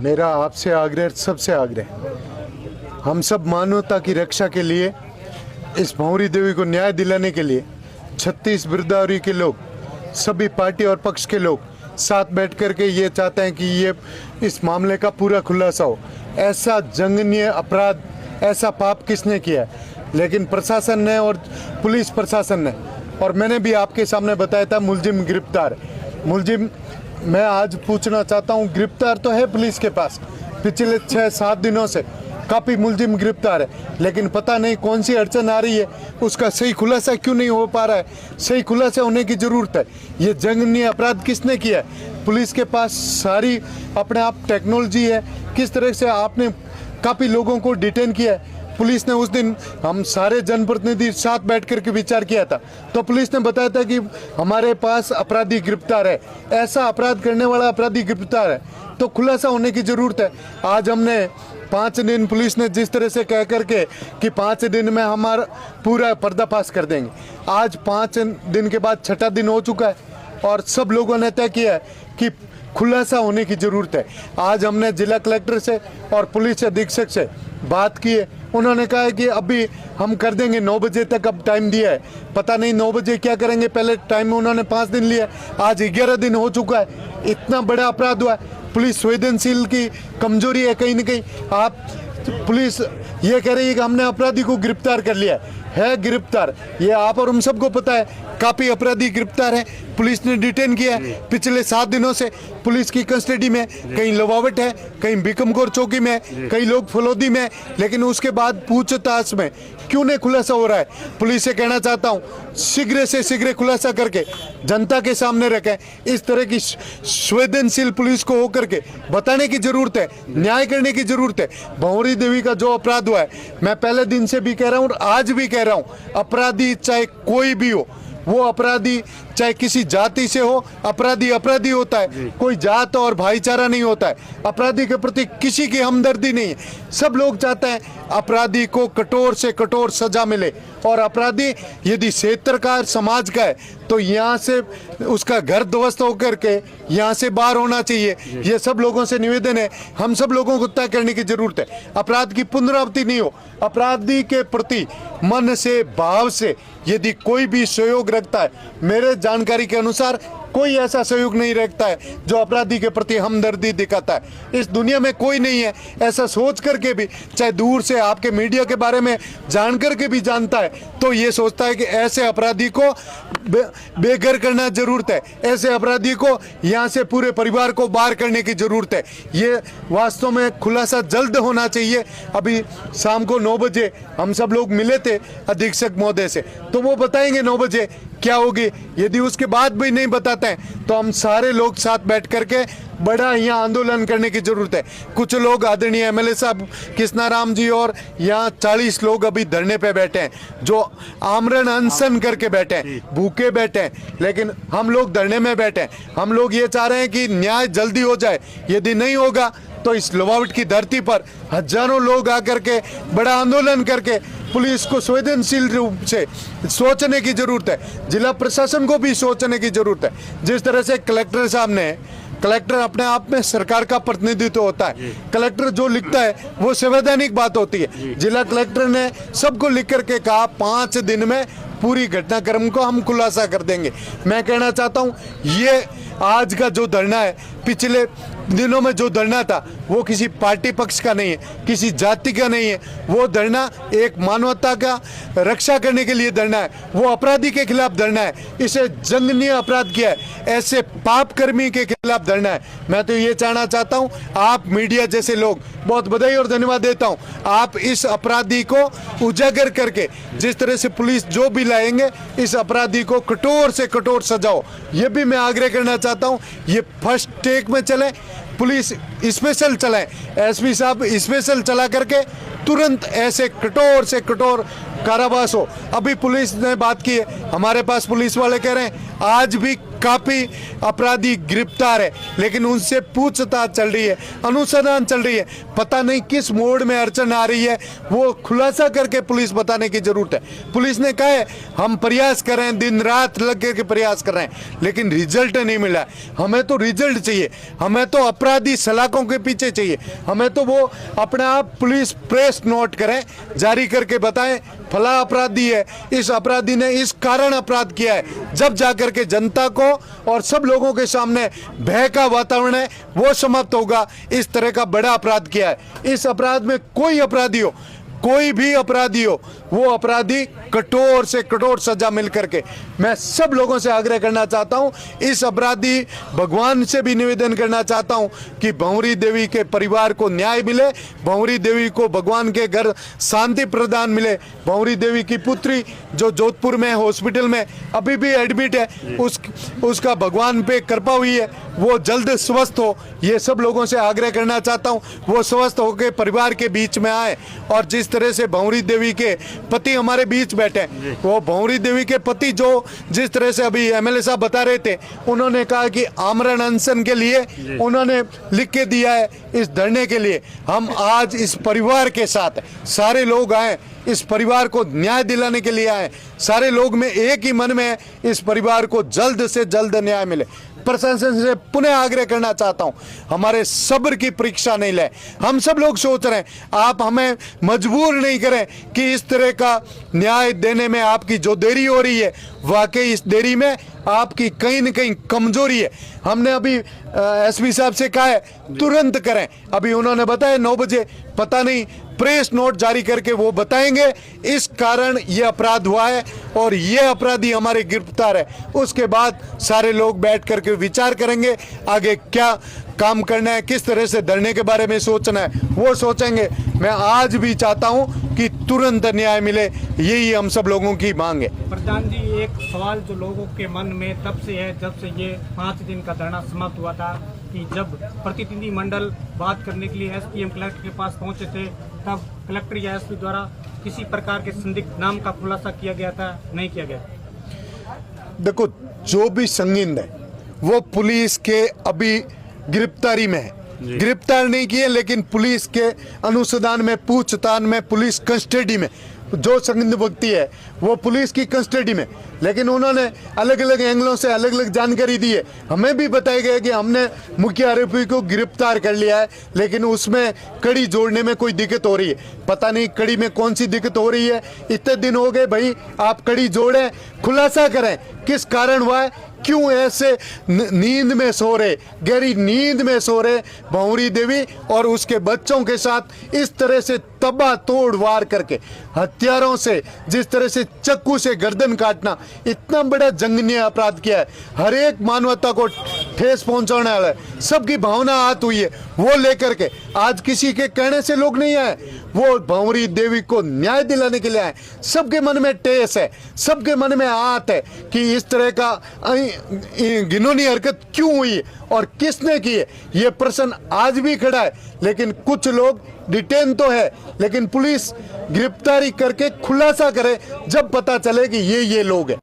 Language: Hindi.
मेरा आपसे आग्रह, सबसे आग्रह, हम सब मानवता की रक्षा के लिए, इस भंवरी देवी को न्याय दिलाने के लिए 36 बिरदौरी के लोग, सभी पार्टी और पक्ष के लोग साथ बैठ कर के ये चाहते हैं कि ये इस मामले का पूरा खुलासा हो। ऐसा जघन्य अपराध, ऐसा पाप किसने किया है? लेकिन प्रशासन ने और पुलिस प्रशासन ने, और मैंने भी आपके सामने बताया था, मुलजिम गिरफ्तार। मुलजिम मैं आज पूछना चाहता हूँ, गिरफ्तार तो है पुलिस के पास, पिछले 6-7 दिनों से काफ़ी मुलजिम गिरफ्तार है, लेकिन पता नहीं कौन सी अड़चन आ रही है, उसका सही खुलासा क्यों नहीं हो पा रहा है। सही खुलासा होने की ज़रूरत है। ये जघन्य अपराध किसने किया है? पुलिस के पास सारी अपने आप टेक्नोलॉजी है। किस तरह से आपने काफ़ी लोगों को डिटेन किया है। पुलिस ने उस दिन, हम सारे जनप्रतिनिधि साथ बैठ कर के विचार किया था, तो पुलिस ने बताया था कि हमारे पास अपराधी गिरफ्तार है, ऐसा अपराध करने वाला अपराधी गिरफ्तार है, तो खुलासा होने की ज़रूरत है। आज हमने 5 दिन, पुलिस ने जिस तरह से कह करके कि 5 दिन में हमारा पूरा पर्दाफाश कर देंगे, आज 5 दिन के बाद 6ठा दिन हो चुका है और सब लोगों ने तय किया है कि खुलासा होने की ज़रूरत है। आज हमने जिला कलेक्टर से और पुलिस अधीक्षक से बात की है। उन्होंने कहा है कि अभी हम कर देंगे, 9 बजे तक अब टाइम दिया है, पता नहीं 9 बजे क्या करेंगे। पहले टाइम उन्होंने 5 दिन लिया, आज 11 दिन हो चुका है। इतना बड़ा अपराध हुआ है। पुलिस संवेदनशील की कमजोरी है कहीं ना कहीं। आप पुलिस ये कह रही है कि हमने अपराधी को गिरफ्तार कर लिया है गिरफ्तार, ये आप और हम सबको पता है। काफ़ी अपराधी गिरफ्तार है, पुलिस ने डिटेन किया है पिछले 7 दिनों से। पुलिस की कस्टडी में कहीं लोवावट है, कहीं बीकमगौर चौकी में, कई लोग फलोदी में, लेकिन उसके बाद पूछताछ में क्यों नहीं खुलासा हो रहा है? पुलिस से कहना चाहता हूँ, शीघ्र से शीघ्र खुलासा करके जनता के सामने रखें। इस तरह की संवेदनशील पुलिस को होकर के बताने की जरूरत है, न्याय करने की जरूरत है। भंवरी देवी का जो अपराध हुआ है, मैं पहले दिन से भी कह रहा हूँ और आज भी कह रहा हूँ, अपराधी चाहे कोई भी हो, वो अपराधी चाहे किसी जाति से हो, अपराधी अपराधी होता है। कोई जात और भाईचारा नहीं होता है। अपराधी के प्रति किसी की हमदर्दी नहीं है। सब लोग चाहते हैं अपराधी को कठोर से कठोर सजा मिले, और अपराधी यदि क्षेत्रकार समाज का है तो यहाँ से उसका घर ध्वस्त होकर के यहाँ से बाहर होना चाहिए। ये सब लोगों से निवेदन है, हम सब लोगों को तय करने की जरूरत है। अपराध की पुनरावृत्ति नहीं हो। अपराधी के प्रति मन से, भाव से यदि कोई भी सहयोग रखता है, मेरे जानकारी के अनुसार कोई ऐसा सहयोग नहीं रखता है जो अपराधी के प्रति हमदर्दी दिखाता है। इस दुनिया में कोई नहीं है ऐसा सोच करके भी, चाहे दूर से आपके मीडिया के बारे में जान करके भी जानता है, तो ये सोचता है कि ऐसे अपराधी को बेघर करना जरूरत है, ऐसे अपराधी को यहाँ से पूरे परिवार को बाहर करने की जरूरत है। ये वास्तव में खुलासा जल्द होना चाहिए। अभी शाम को 9 बजे हम सब लोग मिले थे अधीक्षक महोदय से, तो वो बताएंगे 9 बजे क्या होगी। यदि उसके बाद भी नहीं बताते हैं तो हम सारे लोग साथ बैठ करके बड़ा यहाँ आंदोलन करने की जरूरत है। कुछ लोग, आदरणीय एमएलए साहब कृष्णाराम जी, और यहाँ 40 लोग अभी धरने पे बैठे हैं, जो आमरण अनशन करके बैठे हैं, भूखे बैठे हैं, लेकिन हम लोग धरने में बैठे हैं। हम लोग ये चाह रहे हैं कि न्याय जल्दी हो जाए। यदि नहीं होगा तो इस लोवावट की धरती पर हजारों लोग आकर के बड़ा आंदोलन करके पुलिस को संवेदनशील रूप से सोचने की जरूरत है। जिला प्रशासन को भी सोचने की जरूरत है। जिस तरह से कलेक्टर साहब ने, कलेक्टर अपने आप में सरकार का प्रतिनिधित्व होता है। कलेक्टर जो लिखता है वो संवैधानिक बात होती है। जिला कलेक्टर ने सबको लिख करके कहा 5 दिन में पूरी घटनाक्रम को हम खुलासा कर देंगे। मैं कहना चाहता हूँ, ये आज का जो धरना है, पिछले दिनों में जो धरना था, वो किसी पार्टी पक्ष का नहीं है, किसी जाति का नहीं है। वो धरना एक मानवता का रक्षा करने के लिए धरना है, वो अपराधी के खिलाफ धरना है। इसे जघन्य अपराध किया है, ऐसे पाप कर्मी के खिलाफ धरना है। मैं तो ये कहना चाहता हूँ, आप मीडिया जैसे लोग, बहुत बधाई और धन्यवाद देता हूँ, आप इस अपराधी को उजागर करके जिस तरह से पुलिस जो भी लाएंगे, इस अपराधी को कठोर से कठोर सजाओ। ये भी मैं आग्रह करना चाहता हूँ। ये फर्स्ट टेक में चले, पुलिस स्पेशल चलाए, एसपी साहब स्पेशल चला करके तुरंत ऐसे कठोर से कठोर कारावास हो। अभी पुलिस ने बात की है, हमारे पास पुलिस वाले कह रहे हैं आज भी काफ़ी अपराधी गिरफ्तार है, लेकिन उनसे पूछताछ चल रही है, अनुसंधान चल रही है। पता नहीं किस मोड़ में अड़चन आ रही है, वो खुलासा करके पुलिस बताने की जरूरत है। पुलिस ने कहा है हम प्रयास कर रहे हैं, दिन रात लग के प्रयास कर रहे हैं, लेकिन रिजल्ट नहीं मिला। हमें तो रिजल्ट चाहिए, हमें तो अपराधी सलाखों के पीछे चाहिए, हमें तो वो अपने आप पुलिस प्रेस नोट करें, जारी करके बताएं फला अपराधी है, इस अपराधी ने इस कारण अपराध किया है, जब जाकर के जनता को और सब लोगों के सामने भय का वातावरण है वो समाप्त होगा। इस तरह का बड़ा अपराध किया है, इस अपराध में कोई अपराधी हो, कोई भी अपराधी हो, वो अपराधी कठोर से कठोर सजा मिल करके। मैं सब लोगों से आग्रह करना चाहता हूं, इस अपराधी भगवान से भी निवेदन करना चाहता हूं कि भंवरी देवी के परिवार को न्याय मिले, भंवरी देवी को भगवान के घर शांति प्रदान मिले। भंवरी देवी की पुत्री जो जोधपुर में हॉस्पिटल में अभी भी एडमिट है, उसका भगवान पे कृपा हुई है, वो जल्द स्वस्थ हो। ये सब लोगों से आग्रह करना चाहता हूँ, वो स्वस्थ होकर परिवार के बीच में आए। और जिस तरह से भंवरी देवी के पति हमारे बीच बैठे, वो भंवरी देवी के पति जो जिस तरह से अभी एमएलए साहब बता रहे थे, उन्होंने कहा कि आमरण अनशन के लिए उन्होंने लिख के दिया है इस धरने के लिए। हम आज इस परिवार के साथ सारे लोग आए, इस परिवार को न्याय दिलाने के लिए आए, सारे लोग में एक ही मन में है, इस परिवार को जल्द से जल्द न्याय मिले। प्रशासन से पुनः आग्रह करना चाहता हूं, हमारे सब्र की परीक्षा नहीं ले। हम सब लोग सोच रहे हैं, आप हमें मजबूर नहीं करें कि इस तरह का न्याय देने में आपकी जो देरी हो रही है, वाकई इस देरी में आपकी कहीं न कहीं कमजोरी है। हमने अभी एसपी साहब से कहा है तुरंत करें, अभी उन्होंने बताया 9 बजे, पता नहीं प्रेस नोट जारी करके वो बताएंगे इस कारण ये अपराध हुआ है और ये अपराधी हमारे गिरफ्तार है। उसके बाद सारे लोग बैठ करके विचार करेंगे आगे क्या काम करना है, किस तरह से धरने के बारे में सोचना है, वो सोचेंगे। मैं आज भी चाहता हूं कि तुरंत न्याय मिले, यही हम सब लोगों की मांग है। प्रधान जी, एक सवाल जो लोगों के मन में तब से है जब से ये 5 दिन का धरना समाप्त हुआ था, कि जब प्रतिनिधि मंडल बात करने के लिए एसपीएम कलेक्टर के पास पहुंचे थे, तब कलेक्टर या एसपी द्वारा किसी प्रकार के संदिग्ध नाम का खुलासा किया गया था, नहीं किया गया। देखो, जो भी संदिग्ध है वो पुलिस के अभी गिरफ्तारी में है, गिरफ्तार नहीं किए, लेकिन पुलिस के अनुसंधान में, पूछताछ में, पुलिस कस्टडी में जो संदिग्ध व्यक्ति है वो पुलिस की कस्टडी में। लेकिन उन्होंने अलग अलग एंगलों से अलग अलग जानकारी दी है। हमें भी बताया गया कि हमने मुख्य आरोपी को गिरफ्तार कर लिया है, लेकिन उसमें कड़ी जोड़ने में कोई दिक्कत हो रही है। पता नहीं कड़ी में कौन सी दिक्कत हो रही है, इतने दिन हो गए भाई, आप कड़ी जोड़ें, खुलासा करें किस कारण हुआ है, क्यों ऐसे नींद में सो रहे, गहरी नींद में सो रहे भंवरी देवी और उसके बच्चों के साथ इस तरह से तबाह तोड़ वार करके, हथियारों से जिस तरह से चाकू से गर्दन काटना, इतना बड़ा जघन्य अपराध किया है। हर एक मानवता को ठेस पहुंचाने वाला है, सबकी भावना आहत हुई है। वो लेकर के आज किसी के कहने से लोग नहीं आए, वो भंवरी देवी को न्याय दिलाने के लिए आए। सबके मन में ठेस है, सबके मन में आहत है कि इस तरह का घिनौनी हरकत क्यों हुई है और किसने की है, ये प्रश्न आज भी खड़ा है। लेकिन कुछ लोग डिटेन तो है, लेकिन पुलिस गिरफ्तारी करके खुलासा करे जब पता चले कि ये लोग हैं।